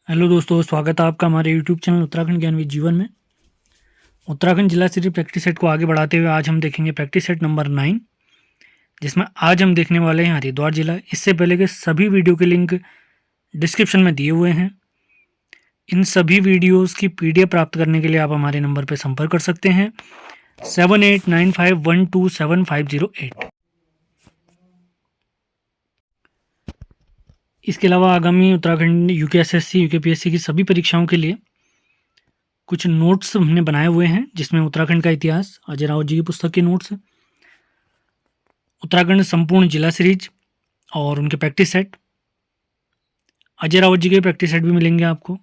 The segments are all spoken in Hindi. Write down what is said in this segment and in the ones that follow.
हेलो दोस्तों, स्वागत है आपका हमारे यूट्यूब चैनल उत्तराखंड ज्ञान विद जीवन में। उत्तराखंड जिला स्तरीय प्रैक्टिस सेट को आगे बढ़ाते हुए आज हम देखेंगे प्रैक्टिस सेट नंबर 9, जिसमें आज हम देखने वाले हैं हरिद्वार जिला। इससे पहले के सभी वीडियो के लिंक डिस्क्रिप्शन में दिए हुए हैं। इन सभी वीडियोस की पीडीएफ प्राप्त करने के लिए आप हमारे नंबर पर संपर्क कर सकते हैं 7895127508। इसके अलावा आगामी उत्तराखंड यूकेएसएससी यूकेपीएससी की सभी परीक्षाओं के लिए कुछ नोट्स हमने बनाए हुए हैं, जिसमें उत्तराखंड का इतिहास, अजय राउत जी की पुस्तक के नोट्स, उत्तराखंड संपूर्ण जिला सीरीज और उनके प्रैक्टिस सेट, अजय राउत जी के प्रैक्टिस सेट भी मिलेंगे आपको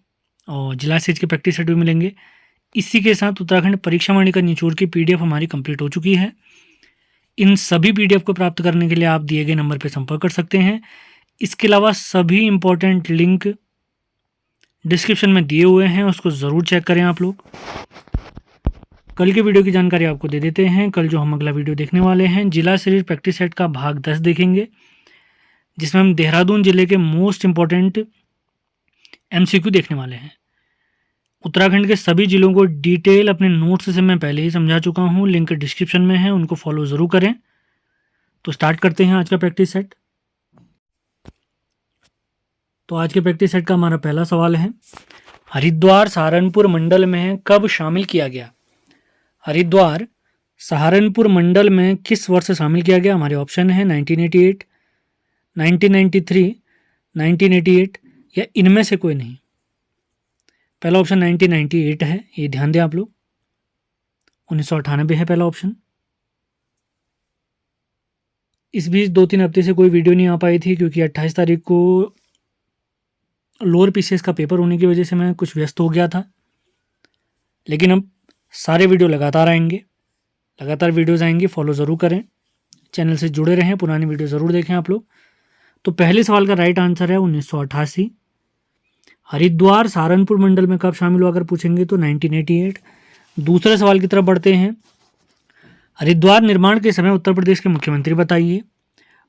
और जिला सीरीज के प्रैक्टिस सेट भी मिलेंगे। इसी के साथ उत्तराखंड परीक्षा वाणी का निचोड़ की पीडीएफ हमारी कंप्लीट हो चुकी है। इन सभी पीडीएफ को प्राप्त करने के लिए आप दिए गए नंबर पर संपर्क कर सकते हैं। इसके अलावा सभी इंपॉर्टेंट लिंक डिस्क्रिप्शन में दिए हुए हैं, उसको ज़रूर चेक करें आप लोग। कल के वीडियो की जानकारी आपको दे देते हैं। कल जो हम अगला वीडियो देखने वाले हैं, जिला सीरीज प्रैक्टिस सेट का भाग 10 देखेंगे, जिसमें हम देहरादून जिले के मोस्ट इंपॉर्टेंट एमसीक्यू देखने वाले हैं। उत्तराखंड के सभी जिलों को डिटेल अपने नोट्स से मैं पहले ही समझा चुका हूँ, लिंक डिस्क्रिप्शन में है, उनको फॉलो ज़रूर करें। तो स्टार्ट करते हैं आज का प्रैक्टिस सेट। तो आज के प्रैक्टिस सेट का हमारा पहला सवाल है, हरिद्वार सहारनपुर मंडल में कब शामिल किया गया? हरिद्वार सहारनपुर मंडल में किस वर्ष शामिल किया गया? हमारे ऑप्शन है 1988, 1993, 1988 या इनमें से कोई नहीं। पहला ऑप्शन 1998 है, ये ध्यान दें आप लोग। 1998 है पहला ऑप्शन। इस बीच 2-3 हफ्ते से कोई वीडियो नहीं आ पाई थी, क्योंकि 28 तारीख को लोअर पीसीएस का पेपर होने की वजह से मैं कुछ व्यस्त हो गया था। लेकिन अब सारे वीडियो लगातार आएंगे, लगातार वीडियोस आएंगी, फॉलो ज़रूर करें, चैनल से जुड़े रहें, पुरानी वीडियो ज़रूर देखें आप लोग। तो पहले सवाल का राइट आंसर है 1988। हरिद्वार सहारनपुर मंडल में कब शामिल हुआ अगर पूछेंगे तो 1988। दूसरे सवाल की तरफ बढ़ते हैं, हरिद्वार निर्माण के समय उत्तर प्रदेश के मुख्यमंत्री बताइए।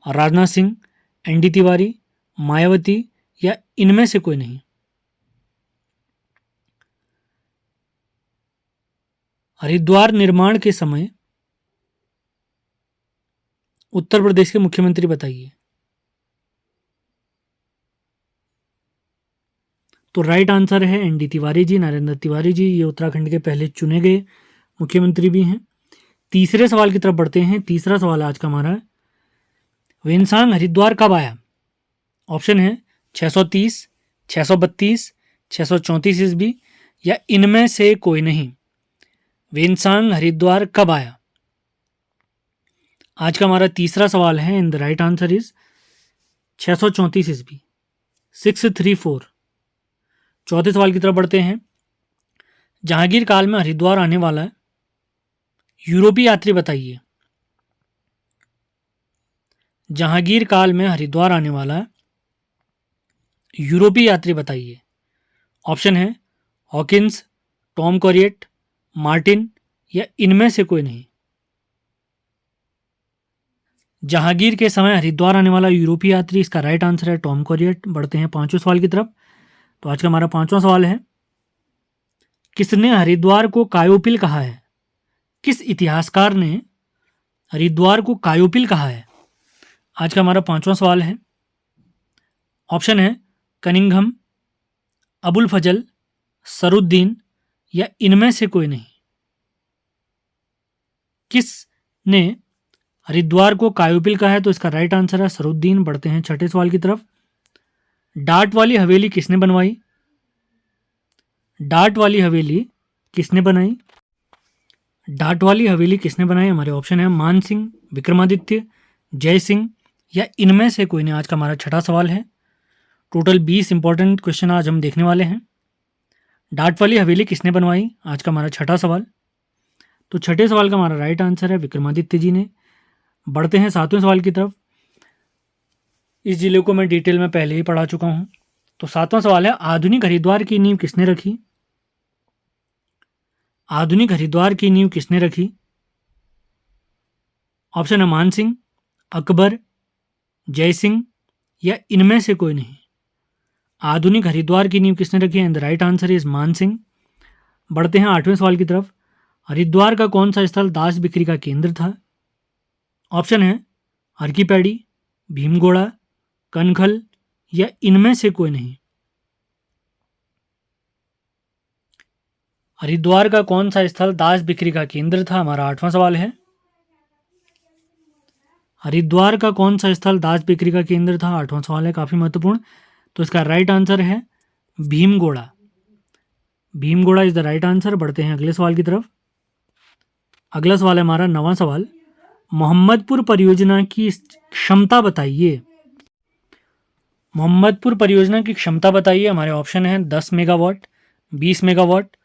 राजनाथ सिंह, एनडी तिवारी, मायावती या इनमें से कोई नहीं। हरिद्वार निर्माण के समय उत्तर प्रदेश के मुख्यमंत्री बताइए। तो राइट आंसर है एनडी तिवारी जी, नरेंद्र तिवारी जी। ये उत्तराखंड के पहले चुने गए मुख्यमंत्री भी हैं। तीसरे सवाल की तरफ बढ़ते हैं। तीसरा सवाल आज का हमारा है, वेनसांग हरिद्वार कब आया? ऑप्शन है 630, 632, 634 ईस्वी या इनमें से कोई नहीं। वेनसांग हरिद्वार कब आया? आज का हमारा तीसरा सवाल है, in the right answer is 634 ईस्वी, 634। चौथे सवाल की तरफ बढ़ते हैं, जहांगीर काल में हरिद्वार आने वाला यूरोपीय यात्री बताइए। जहांगीर काल में हरिद्वार आने वाला यूरोपीय यात्री बताइए। ऑप्शन है हॉकिंस, टॉम कॉरिएट, मार्टिन या इनमें से कोई नहीं। जहांगीर के समय हरिद्वार आने वाला यूरोपीय यात्री, इसका राइट आंसर है टॉम कॉरिएट। बढ़ते हैं पांचवें सवाल की तरफ। तो आज का हमारा पांचवा सवाल है, किसने हरिद्वार को कायोपिल कहा है? किस इतिहासकार ने हरिद्वार को कायोपिल कहा है? आज का हमारा पांचवा सवाल है। ऑप्शन है कनिंघम, अबुल फजल, सरुद्दीन या इनमें से कोई नहीं। किसने हरिद्वार को कायोपिल कहा है? तो इसका राइट आंसर है सरुद्दीन। बढ़ते हैं छठे सवाल की तरफ, डाट वाली हवेली किसने बनवाई? डाट वाली हवेली किसने बनाई? डाट वाली हवेली किसने बनाई? हमारे ऑप्शन है मान सिंह, विक्रमादित्य, जय सिंह या इनमें से कोई नहीं। आज का हमारा छठा सवाल है। टोटल 20 इंपॉर्टेंट क्वेश्चन आज हम देखने वाले हैं। डाट वाली हवेली किसने बनवाई? आज का हमारा छठा सवाल। तो छठे सवाल का हमारा राइट आंसर है विक्रमादित्य जी ने। बढ़ते हैं सातवें सवाल की तरफ। इस जिले को मैं डिटेल में पहले ही पढ़ा चुका हूं। तो सातवां सवाल है, आधुनिक हरिद्वार की नींव किसने रखी? आधुनिक हरिद्वार की नींव किसने रखी? ऑप्शन है मान सिंह, अकबर, जय सिंह या इनमें से कोई नहीं। आधुनिक हरिद्वार की नींव किसने रखी है? द राइट आंसर इज मान सिंह। बढ़ते हैं 8वें सवाल की तरफ। हरिद्वार का कौन सा स्थल दास बिक्री का केंद्र था? ऑप्शन है हर की पैड़ी, भीमगोड़ा, कनखल या इनमें से कोई नहीं। हरिद्वार का कौन सा स्थल दास बिक्री का केंद्र था? हमारा 8वां सवाल है। हरिद्वार का कौन सा स्थल दास बिक्री का केंद्र था? 8वां सवाल है, काफी महत्वपूर्ण। तो इसका राइट आंसर है Bhimgoda. Bhimgoda is the right answer. बढ़ते हैं अगले सवाल की तरफ। अगला सवाल है हमारा 9वां सवाल। मोहम्मदपुर परियोजना की क्षमता बताइए। मोहम्मदपुर परियोजना की क्षमता बताइए। हमारे ऑप्शन है 10 मेगावाट, 20 मेगावाट,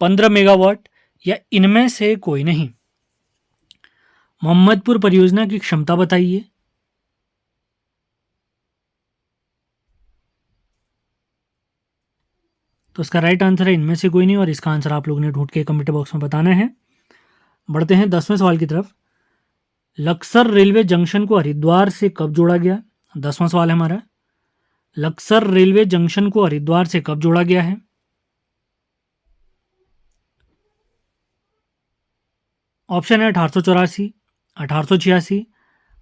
15 मेगावाट या इनमें से कोई नहीं। मोहम्मदपुर परियोजना की क्षमता बताइए। तो इसका राइट आंसर है इनमें से कोई नहीं, और इसका आंसर आप लोगों ने ढूंढ के कमेंट बॉक्स में बताना है। बढ़ते हैं 10वें सवाल की तरफ। लक्सर रेलवे जंक्शन को हरिद्वार से कब जोड़ा गया? 10वां सवाल है हमारा। लक्सर रेलवे जंक्शन को हरिद्वार से कब जोड़ा गया है? ऑप्शन है 1884, 1886,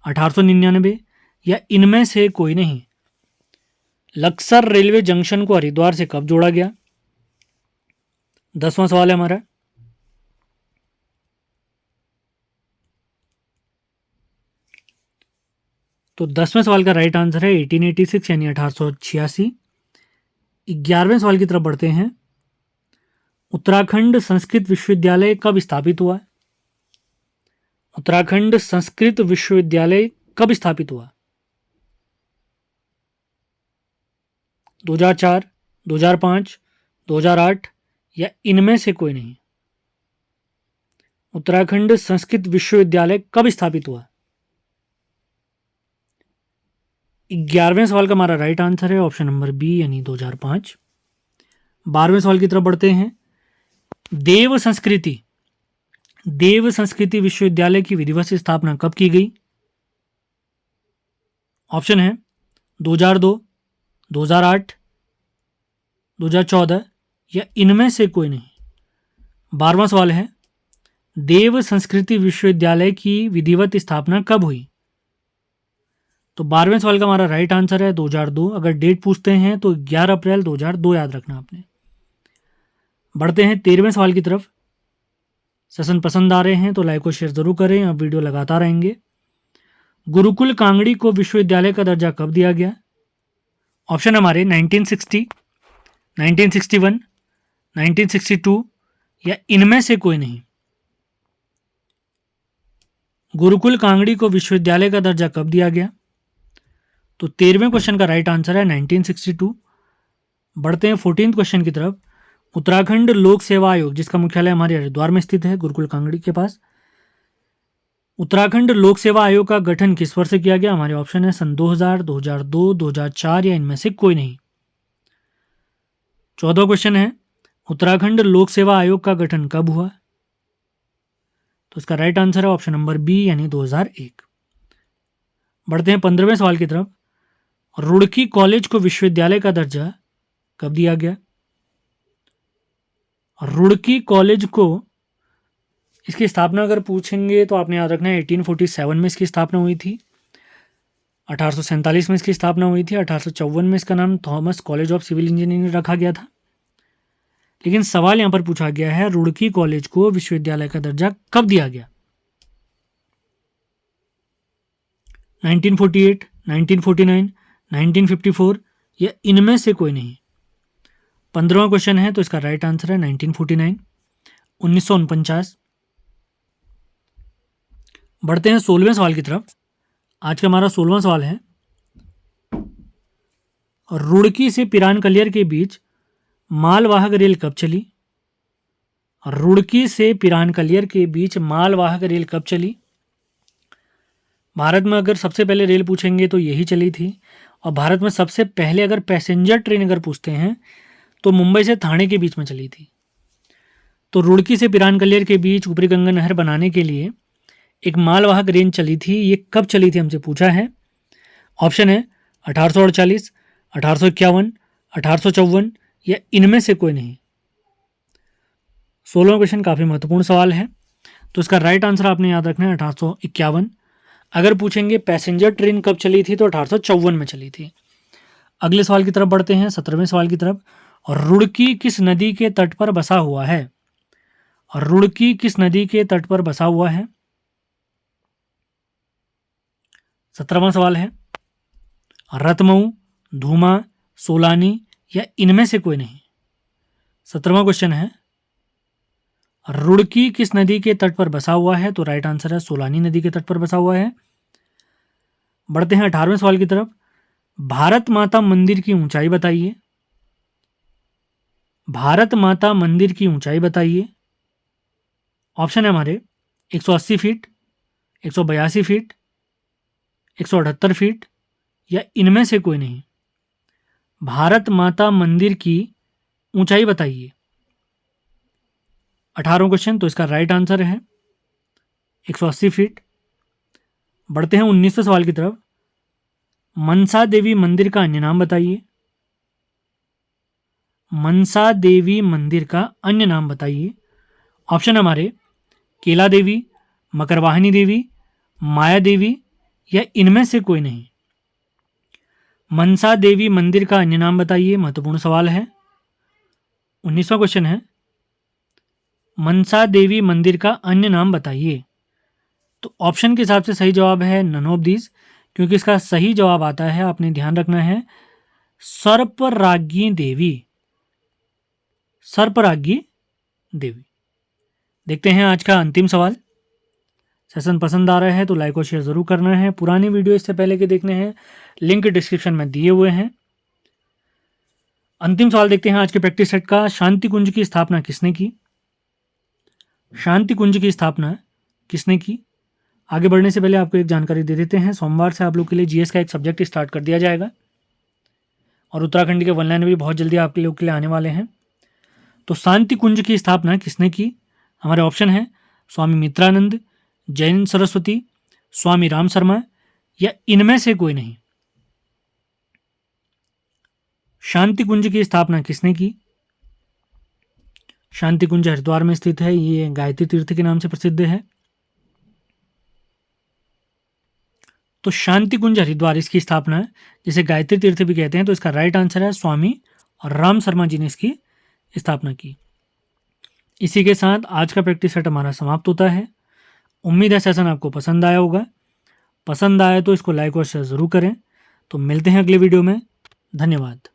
1899 या इनमें से कोई नहीं। लक्सर रेलवे जंक्शन को हरिद्वार से कब जोड़ा गया? 10वां सवाल है हमारा। तो 10वें सवाल का राइट आंसर है 1886 यानी 1886। 11वें सवाल की तरफ बढ़ते हैं। उत्तराखंड संस्कृत विश्वविद्यालय कब स्थापित हुआ? उत्तराखंड संस्कृत विश्वविद्यालय कब स्थापित हुआ? 2004, 2005, 2008 या इनमें से कोई नहीं। उत्तराखंड संस्कृत विश्वविद्यालय कब स्थापित हुआ? 11वें सवाल का हमारा राइट आंसर है ऑप्शन नंबर बी यानी 2005। 12वें सवाल की तरफ बढ़ते हैं। देव संस्कृति विश्वविद्यालय की विधिवत स्थापना कब की गई? ऑप्शन है 2002, 2008, 2014 या इनमें से कोई नहीं। 12वां सवाल है देव संस्कृति विश्वविद्यालय की विधिवत स्थापना कब हुई? तो 12वें सवाल का हमारा राइट आंसर है 2002। अगर डेट पूछते हैं तो 11 अप्रैल 2002 याद रखना आपने। बढ़ते हैं 13वें सवाल की तरफ। सेशन पसंद आ रहे हैं तो लाइक और शेयर जरूर करें, अब वीडियो लगातार रहेंगे। गुरुकुल कांगड़ी को विश्वविद्यालय का दर्जा कब दिया गया? ऑप्शन हमारे 1960, 1961, 1962 या इनमें से कोई नहीं। गुरुकुल कांगड़ी को विश्वविद्यालय का दर्जा कब दिया गया? तो 13वें क्वेश्चन का राइट आंसर है 1962। बढ़ते हैं 14th क्वेश्चन की तरफ। उत्तराखंड लोक सेवा आयोग जिसका मुख्यालय हमारे हरिद्वार में स्थित है, गुरुकुल कांगड़ी के पास, उत्तराखंड लोक सेवा आयोग का गठन किस वर्ष से किया गया? हमारे ऑप्शन है सन 2000, 2002, 2004 या इनमें से कोई नहीं। 14वां क्वेश्चन है उत्तराखंड लोक सेवा आयोग का गठन कब हुआ? तो इसका राइट आंसर है ऑप्शन नंबर बी यानी 2001। बढ़ते हैं 15वें सवाल की तरफ। रुड़की कॉलेज को विश्वविद्यालय का दर्जा कब दिया गया? रुड़की कॉलेज को, इसकी स्थापना अगर पूछेंगे तो आपने याद रखना है 1847 में इसकी स्थापना हुई थी, 1847 में इसकी स्थापना हुई थी, 1854 में इसका नाम Thomas college of civil engineering रखा गया था। लेकिन सवाल यहाँ पर पूछा गया है रुड़की कॉलेज को विश्वविद्यालय का दर्जा कब दिया गया? 1948, 1949, 1954 या इनमें से कोई नहीं। 15वां क्वेश्चन है तो इसका राइट आंसर है 1949, 1949। बढ़ते हैं 16वें सवाल की तरफ। आज का हमारा 16वां सवाल है रुड़की से पिरानकलियर के बीच मालवाहक रेल कब चली? रुड़की से पिरानकलियर के बीच मालवाहक रेल कब चली? भारत में अगर सबसे पहले रेल पूछेंगे तो यही चली थी, और भारत में सबसे पहले अगर पैसेंजर ट्रेन अगर पूछते हैं तो मुंबई से ठाणे के बीच में चली थी। तो रुड़की से पिरानकलियर के बीच ऊपरी गंगा नहर बनाने के लिए एक मालवाहक रेल चली थी, ये कब चली थी हमसे पूछा है। ऑप्शन है 1848, 1851, 1854 या इनमें से कोई नहीं। 16वां क्वेश्चन काफ़ी महत्वपूर्ण सवाल है, तो इसका राइट आंसर आपने याद रखना है 1851। अगर पूछेंगे पैसेंजर ट्रेन कब चली थी तो 1854 में चली थी। अगले सवाल की तरफ बढ़ते हैं, 17वें सवाल की तरफ। और रुड़की किस नदी के तट पर बसा हुआ है? और रुड़की किस नदी के तट पर बसा हुआ है? 17वां सवाल है, रतमऊ, धूमा, सोलानी या इनमें से कोई नहीं। 17वां क्वेश्चन है, रुड़की किस नदी के तट पर बसा हुआ है? तो राइट आंसर है सोलानी नदी के तट पर बसा हुआ है। बढ़ते हैं 18वें सवाल की तरफ। भारत माता मंदिर की ऊंचाई बताइए। भारत माता मंदिर की ऊंचाई बताइए। ऑप्शन है हमारे 180 फीट, 182 फीट, 178 फीट या इनमें से कोई नहीं। भारत माता मंदिर की ऊंचाई बताइए। 18वां क्वेश्चन, तो इसका राइट आंसर है 180 फीट। बढ़ते हैं 19वें सवाल की तरफ। मनसा देवी मंदिर का अन्य नाम बताइए। मनसा देवी मंदिर का अन्य नाम बताइए। ऑप्शन हमारे केला देवी, मकरवाहिनी देवी, माया देवी या इनमें से कोई नहीं। मनसा देवी मंदिर का अन्य नाम बताइए, महत्वपूर्ण सवाल है। 19वां क्वेश्चन है, मनसा देवी मंदिर का अन्य नाम बताइए। तो ऑप्शन के हिसाब से सही जवाब है नन ऑफ दीज, क्योंकि इसका सही जवाब आता है, आपने ध्यान रखना है, सर्पराज्ञी देवी। सर्पराज्ञी देवी। देखते हैं आज का अंतिम सवाल। सेशन पसंद आ रहा है तो लाइक और शेयर जरूर करना है। पुरानी वीडियो इससे पहले के देखने हैं, लिंक डिस्क्रिप्शन में दिए हुए हैं। अंतिम सवाल देखते हैं आज के प्रैक्टिस सेट का। शांति कुंज की स्थापना किसने की? शांति कुंज की स्थापना किसने की? आगे बढ़ने से पहले आपको एक जानकारी दे देते हैं, सोमवार से आप लोग के लिए जीएस का एक सब्जेक्ट स्टार्ट कर दिया जाएगा और उत्तराखंड के वन लाइन भी बहुत जल्दी आपके लोग के लिए आने वाले हैं। तो शांति कुंज की स्थापना किसने की? हमारे ऑप्शन है स्वामी मित्रानंद, जैन सरस्वती, स्वामी राम शर्मा या इनमें से कोई नहीं। शांति कुंज की स्थापना किसने की? शांति कुंज हरिद्वार में स्थित है, ये गायत्री तीर्थ के नाम से प्रसिद्ध है। तो शांति कुंज हरिद्वार, इसकी स्थापना जिसे गायत्री तीर्थ भी कहते हैं, तो इसका राइट आंसर है स्वामी राम शर्मा जी ने इसकी स्थापना की। इसी के साथ आज का प्रैक्टिस सेट हमारा समाप्त होता है। उम्मीद है सेशन आपको पसंद आया होगा। पसंद आया तो इसको लाइक और शेयर ज़रूर करें। तो मिलते हैं अगले वीडियो में। धन्यवाद।